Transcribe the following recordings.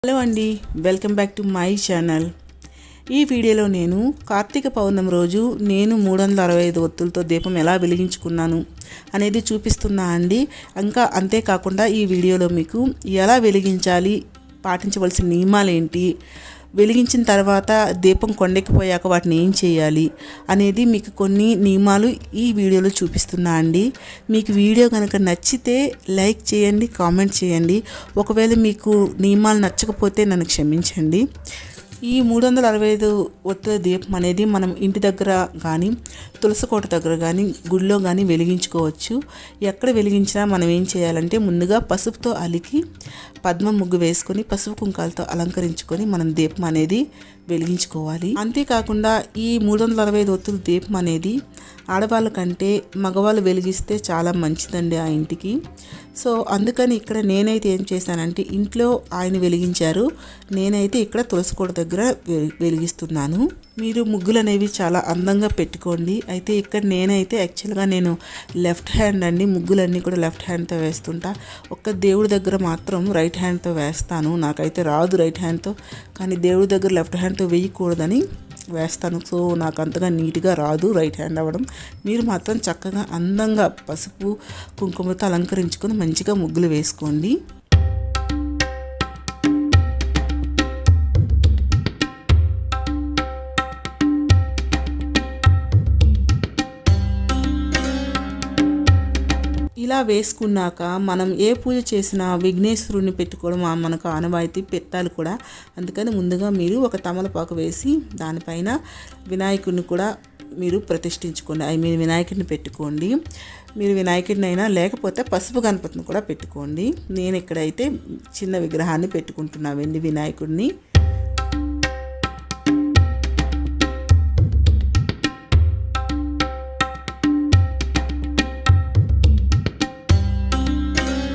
Hello అండి, welcome back to my channel. ఈ వీడియోలో నేను కార్తీక పౌర్ణమి రోజు నేను 365 ఒత్తులతో దీపం ఎలా వెలిగించుకున్నాను అనేది చూపిస్తున్నా అండి. ఇంకా అంతేకాకుండా ఈ వీడియోలో మీకు ఎలా వెలిగించాలి, పాటించవలసిన నియమాలు ఏంటి, వెలిగించిన తర్వాత దీపం కొండెక్కిపోయాక వాటిని ఏం చేయాలి అనేది మీకు కొన్ని నియమాలు ఈ వీడియోలో చూపిస్తున్నా అండి. మీకు వీడియో కనుక నచ్చితే లైక్ చేయండి, కామెంట్ చేయండి. ఒకవేళ మీకు నియమాలు నచ్చకపోతే నన్ను క్షమించండి. ఈ 365 ఒత్తుల దీపం అనేది మనం ఇంటి దగ్గర కానీ, తులసి కోట దగ్గర కానీ, గుడిలో కానీ వెలిగించుకోవచ్చు. ఎక్కడ వెలిగించినా మనం ఏం చేయాలంటే ముందుగా పసుపుతో అలికి పద్మ ముగ్గు వేసుకొని పసుపు కుంకాలతో అలంకరించుకొని మనం దీపం అనేది వెలిగించుకోవాలి. అంతేకాకుండా ఈ 365 ఒత్తుల దీపం అనేది ఆడవాళ్ళ కంటే మగవాళ్ళు వెలిగిస్తే చాలా మంచిదండి ఆ ఇంటికి. సో అందుకని ఇక్కడ నేనైతే ఏం చేశానంటే, ఇంట్లో ఆయన వెలిగించారు, నేనైతే ఇక్కడ తులసి కోట దగ్గర వెలిగిస్తున్నాను. మీరు ముగ్గులు అనేవి చాలా అందంగా పెట్టుకోండి. అయితే ఇక్కడ నేనైతే యాక్చువల్గా నేను లెఫ్ట్ హ్యాండ్ అండి, ముగ్గులన్నీ కూడా లెఫ్ట్ హ్యాండ్తో వేస్తుంటా. ఒక్క దేవుడి దగ్గర మాత్రం రైట్ హ్యాండ్తో వేస్తాను. నాకైతే రాదు రైట్ హ్యాండ్తో, కానీ దేవుడి దగ్గర లెఫ్ట్ హ్యాండ్తో వేయకూడదని వేస్తాను. సో నాకు అంతగా నీట్గా రాదు రైట్ హ్యాండ్ అవ్వడం. మీరు మాత్రం చక్కగా అందంగా పసుపు కుంకుమతో అలంకరించుకొని మంచిగా ముగ్గులు వేసుకోండి. ఇలా వేసుకున్నాక మనం ఏ పూజ చేసినా విఘ్నేశ్వరుని పెట్టుకోవడం మనకు ఆనవాయితీ, పెట్టాలి కూడా. అందుకని ముందుగా మీరు ఒక తమలపాకు వేసి దానిపైన వినాయకుడిని కూడా మీరు ప్రతిష్ఠించుకోండి. వినాయకుడిని పెట్టుకోండి. మీరు వినాయకుడిని అయినా లేకపోతే పసుపు గణపతిని కూడా పెట్టుకోండి. నేను ఇక్కడైతే చిన్న విగ్రహాన్ని పెట్టుకుంటున్నా, వెండి వినాయకుడిని.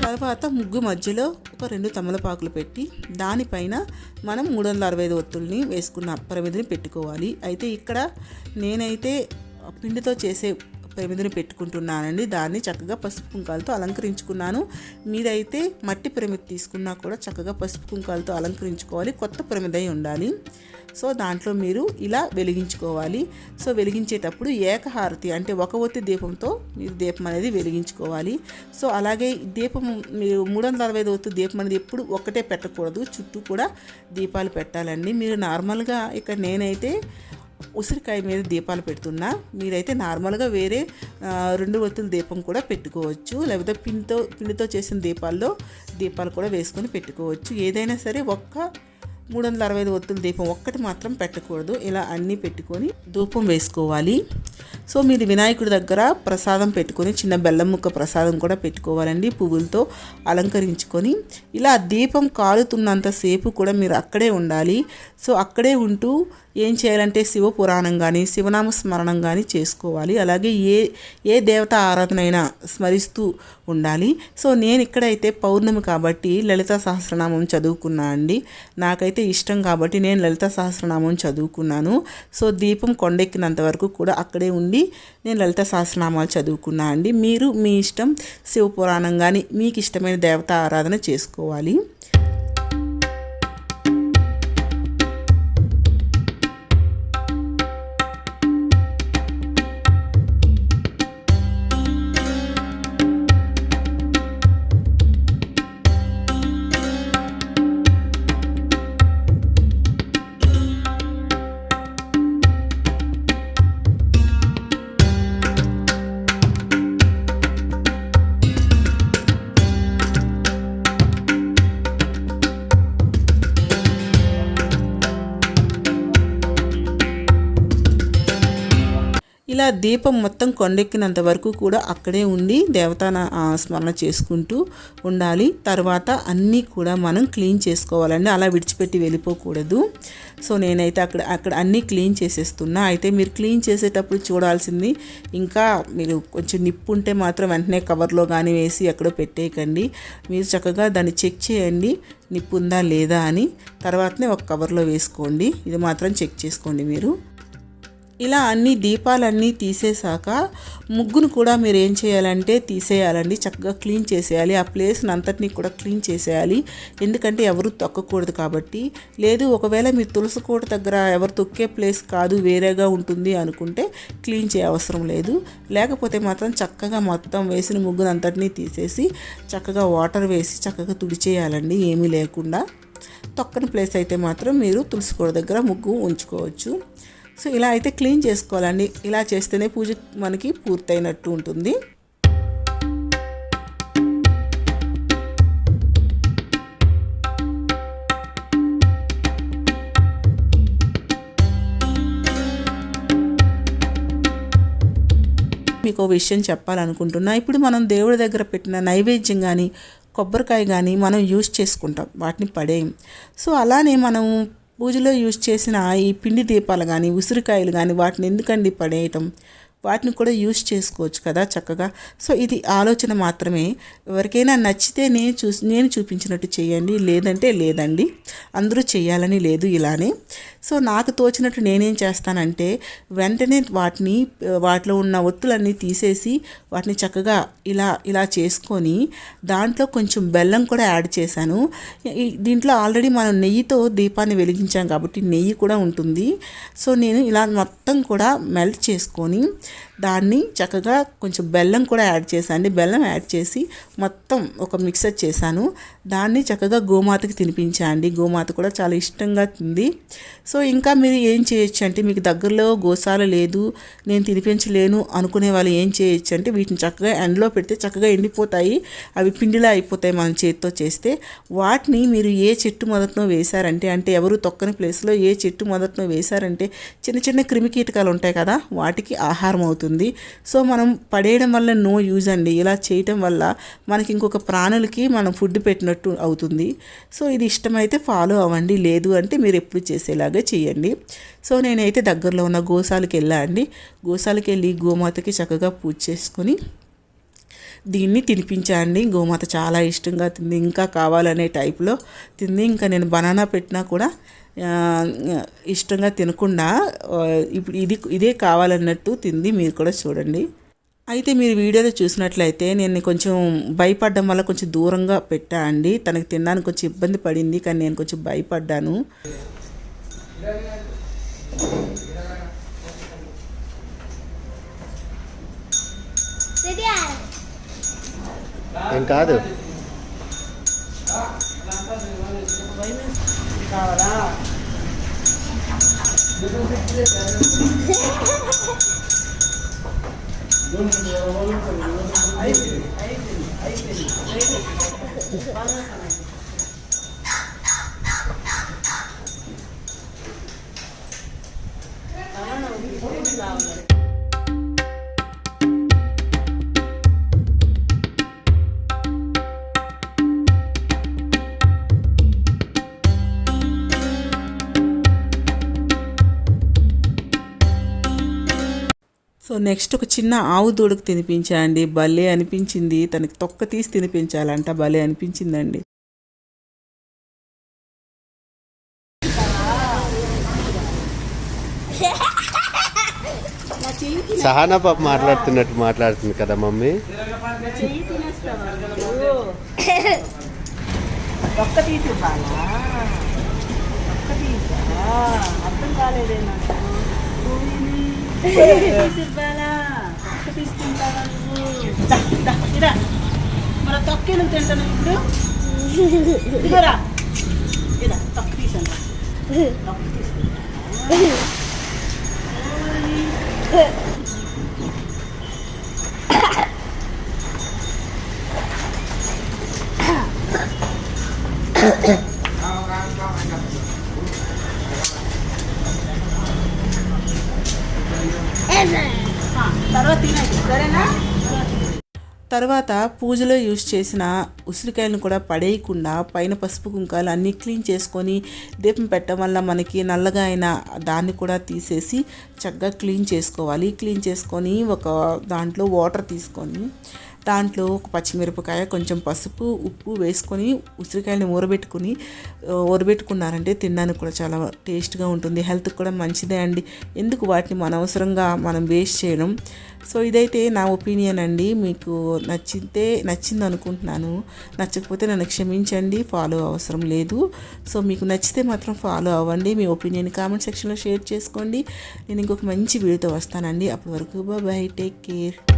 తర్వాత ముగ్గు మధ్యలో ఒక 2 తమలపాకులు పెట్టి దానిపైన మనం 365 ఒత్తుల్ని వేసుకున్న ప్రమిదిని పెట్టుకోవాలి. అయితే ఇక్కడ నేనైతే పిండితో చేసే ప్రమిదిని పెట్టుకుంటున్నానండి. దాన్ని చక్కగా పసుపు కుంకాలతో అలంకరించుకున్నాను. మీరైతే మట్టి ప్రమిది తీసుకున్నా కూడా చక్కగా పసుపు కుంకాలతో అలంకరించుకోవాలి. కొత్త ప్రమిది అయి ఉండాలి. సో దాంట్లో మీరు ఇలా వెలిగించుకోవాలి. సో వెలిగించేటప్పుడు ఏకహారతి అంటే ఒక ఒత్తి దీపంతో మీరు దీపం అనేది వెలిగించుకోవాలి. సో అలాగే దీపం మీరు 365 ఒత్తి దీపం అనేది ఎప్పుడు ఒక్కటే పెట్టకూడదు, చుట్టూ కూడా దీపాలు పెట్టాలండి. మీరు నార్మల్గా ఇక్కడ నేనైతే ఉసిరికాయ మీద దీపాలు పెడుతున్నా. మీరైతే నార్మల్గా వేరే 2 ఒత్తుల దీపం కూడా పెట్టుకోవచ్చు, లేకపోతే పిండితో చేసిన దీపాలు కూడా వేసుకొని పెట్టుకోవచ్చు. ఏదైనా సరే 365 ఒత్తుల దీపం ఒక్కటి మాత్రం పెట్టకూడదు. ఇలా అన్నీ పెట్టుకొని ధూపం వేసుకోవాలి. సో మీరు వినాయకుడి దగ్గర ప్రసాదం పెట్టుకొని చిన్న బెల్లం ముక్క ప్రసాదం కూడా పెట్టుకోవాలండి, పువ్వులతో అలంకరించుకొని. ఇలా దీపం కాలుతున్నంతసేపు కూడా మీరు అక్కడే ఉండాలి. సో అక్కడే ఉంటూ ఏం చేయాలంటే శివ పురాణం కానీ, శివనామ స్మరణం కానీ చేసుకోవాలి. అలాగే ఏ దేవత ఆరాధన అయినా స్మరిస్తూ ఉండాలి. సో నేను ఇక్కడైతే పౌర్ణమి కాబట్టి లలితా సహస్రనామం చదువుకున్నా అండి. నాకైతే ఇష్టం కాబట్టి నేను లలితా సహస్రనామం చదువుకున్నాను. సో దీపం కొండెక్కినంత వరకు కూడా అక్కడే ఉండి నేను లలితా సహస్రనామాలు చదువుకున్నా అండి. మీరు మీ ఇష్టం శివ పురాణం కానీ మీకు ఇష్టమైన దేవత ఆరాధన చేసుకోవాలి. ఇలా దీపం మొత్తం కొండెక్కినంత వరకు కూడా అక్కడే ఉండి దేవతా స్మరణ చేసుకుంటూ ఉండాలి. తర్వాత అన్నీ కూడా మనం క్లీన్ చేసుకోవాలండి, అలా విడిచిపెట్టి వెళ్ళిపోకూడదు. సో నేనైతే అక్కడ అన్నీ క్లీన్ చేసేస్తున్నా. అయితే మీరు క్లీన్ చేసేటప్పుడు చూడాల్సింది, ఇంకా మీరు కొంచెం నిప్పు ఉంటే మాత్రం వెంటనే కవర్లో కానీ వేసి ఎక్కడో పెట్టేయకండి. మీరు చక్కగా దాన్ని చెక్ చేయండి, నిప్పు ఉందా లేదా అని. తర్వాతనే ఒక కవర్లో వేసుకోండి. ఇది మాత్రం చెక్ చేసుకోండి మీరు. ఇలా అన్ని దీపాలన్నీ తీసేశాక ముగ్గును కూడా మీరు ఏం చేయాలంటే తీసేయాలండి, చక్కగా క్లీన్ చేసేయాలి. ఆ ప్లేస్ని అంతటినీ కూడా క్లీన్ చేసేయాలి, ఎందుకంటే ఎవరు తొక్కకూడదు కాబట్టి. లేదు ఒకవేళ మీరు తులసి కోట దగ్గర ఎవరు తొక్కే ప్లేస్ కాదు, వేరేగా ఉంటుంది అనుకుంటే క్లీన్ చేయ అవసరం లేదు. లేకపోతే మాత్రం చక్కగా మొత్తం వేసిన ముగ్గును అంతటినీ తీసేసి చక్కగా వాటర్ వేసి చక్కగా తుడిచేయాలండి, ఏమీ లేకుండా. తొక్కని ప్లేస్ అయితే మాత్రం మీరు తులసి కోట దగ్గర ముగ్గు ఉంచుకోవచ్చు. సో ఇలా అయితే క్లీన్ చేసుకోవాలండి. ఇలా చేస్తేనే పూజ మనకి పూర్తయినట్టు ఉంటుంది. మీకు ఒక విషయం చెప్పాలనుకుంటున్నా. ఇప్పుడు మనం దేవుడి దగ్గర పెట్టిన నైవేద్యం కానీ కొబ్బరికాయ కానీ మనం యూజ్ చేసుకుంటాం, వాటిని పడేయం. సో అలానే మనం పూజలో యూజ్ చేసిన ఈ పిండి దీపాలు కానీ ఉసిరికాయలు కానీ వాటిని ఎందుకండి పడేయటం, వాటిని కూడా యూజ్ చేసుకోవచ్చు కదా చక్కగా. సో ఇది ఆలోచన మాత్రమే. ఎవరికైనా నచ్చితే నేను చూపించినట్టు చేయండి, లేదంటే లేదండి. అందరూ చేయాలని లేదు, ఇలానే. సో నాకు తోచినట్టు నేనేం చేస్తానంటే వెంటనే వాటిలో ఉన్న ఒత్తులన్నీ తీసేసి వాటిని చక్కగా ఇలా చేసుకొని దాంట్లో కొంచెం బెల్లం కూడా యాడ్ చేశాను. దీంట్లో ఆల్రెడీ మనం నెయ్యితో దీపాన్ని వెలిగించాం కాబట్టి నెయ్యి కూడా ఉంటుంది. సో నేను ఇలా మొత్తం కూడా మెల్ట్ చేసుకొని దాన్ని చక్కగా కొంచెం బెల్లం కూడా యాడ్ చేశాను. బెల్లం యాడ్ చేసి మొత్తం ఒక మిక్సర్ చేశాను. దాన్ని చక్కగా గోమాతకి తినిపించండి. గోమాత కూడా చాలా ఇష్టంగా తింది. సో ఇంకా మీరు ఏం చేయొచ్చు అంటే, మీకు దగ్గరలో గోశాల లేదు, నేను తినిపించలేను అనుకునే వాళ్ళు ఏం చేయొచ్చు అంటే, వీటిని చక్కగా ఎండలో పెడితే చక్కగా ఎండిపోతాయి, అవి పిండిలా అయిపోతాయి మనం చేతితో చేస్తే. వాటిని మీరు ఏ చెట్టు మొదట్లో వేశారంటే, అంటే ఎవరు తొక్కని ప్లేస్లో ఏ చెట్టు మొదట్లో వేశారంటే చిన్న చిన్న క్రిమి కీటకాలు ఉంటాయి కదా, వాటికి ఆహారం అవుతుంది. సో మనం పడేయడం వల్ల నో యూజ్ అండి. ఇలా చేయటం వల్ల మనకి ఇంకొక ప్రాణులకి మనం ఫుడ్ పెట్టినట్టు అవుతుంది. సో ఇది ఇష్టమైతే ఫాలో అవ్వండి, లేదు అంటే మీరు ఎప్పుడు చేసేలాగా చేయండి. సో నేనైతే దగ్గరలో ఉన్న గోశాలకి వెళ్ళండి. గోశాలకి వెళ్ళి గోమాతకి చక్కగా పూజ చేసుకొని దీన్ని తినిపించండి. గోమాత చాలా ఇష్టంగా తింది, ఇంకా కావాలనే టైప్లో తింది. ఇంకా నేను బనానా పెట్టినా కూడా ఇష్టంగా తినకుండా ఇప్పుడు ఇదే కావాలన్నట్టు తింది. మీరు కూడా చూడండి. అయితే మీరు వీడియోలో చూసినట్లయితే నేను కొంచెం భయపడడం వల్ల కొంచెం దూరంగా పెట్టా అండి. తనకి తినడానికి కొంచెం ఇబ్బంది పడింది, కానీ నేను కొంచెం భయపడ్డాను. ఏం కాదు కావాలా సో నెక్స్ట్ ఒక చిన్న ఆవు దూడకు తినిపించండి. భలే అనిపించింది, తనకి తొక్క తీసి తినిపించాలంట, భలే అనిపించిందండి. సహానా పాప మాట్లాడుతున్నట్టు మాట్లాడుతుంది కదా మమ్మీ. అర్థం కాలేదే నాకు. తీసుకుంటావా నువ్వు? మన తొక్కే నువ్వు తింటాను ఇప్పుడు. ఇదిగోరా, ఇలా తొక్క తీసాను, తొక్క తీసుకుంటా. తర్వాత పూజలో యూజ్ చేసిన ఉసిరికాయలను కూడా పడేయకుండా పైన పసుపు కుంకాలు అన్నీ క్లీన్ చేసుకొని దీపం పెట్టడం వల్ల మనకి నల్లగా అయిన దాన్ని కూడా తీసేసి చక్కగా క్లీన్ చేసుకోవాలి. క్లీన్ చేసుకొని ఒక దాంట్లో వాటర్ తీసుకొని దాంట్లో ఒక పచ్చిమిరపకాయ, కొంచెం పసుపు, ఉప్పు వేసుకొని ఉసిరికాయని ఊరబెట్టుకున్నారంటే తినడానికి కూడా చాలా టేస్ట్గా ఉంటుంది. హెల్త్కి కూడా మంచిదే అండి. ఎందుకు వాటిని అనవసరంగా మనం వేస్ట్ చేయడం. సో ఇదైతే నా ఒపీనియన్ అండి. మీకు నచ్చింది అనుకుంటున్నాను. నచ్చకపోతే నన్ను క్షమించండి, ఫాలో అవసరం లేదు. సో మీకు నచ్చితే మాత్రం ఫాలో అవ్వండి. మీ ఒపీనియన్ కామెంట్ సెక్షన్లో షేర్ చేసుకోండి. నేను ఇంకొక మంచి వీడియోతో వస్తానండి. అప్పటి వరకు బాయ్, టేక్ కేర్.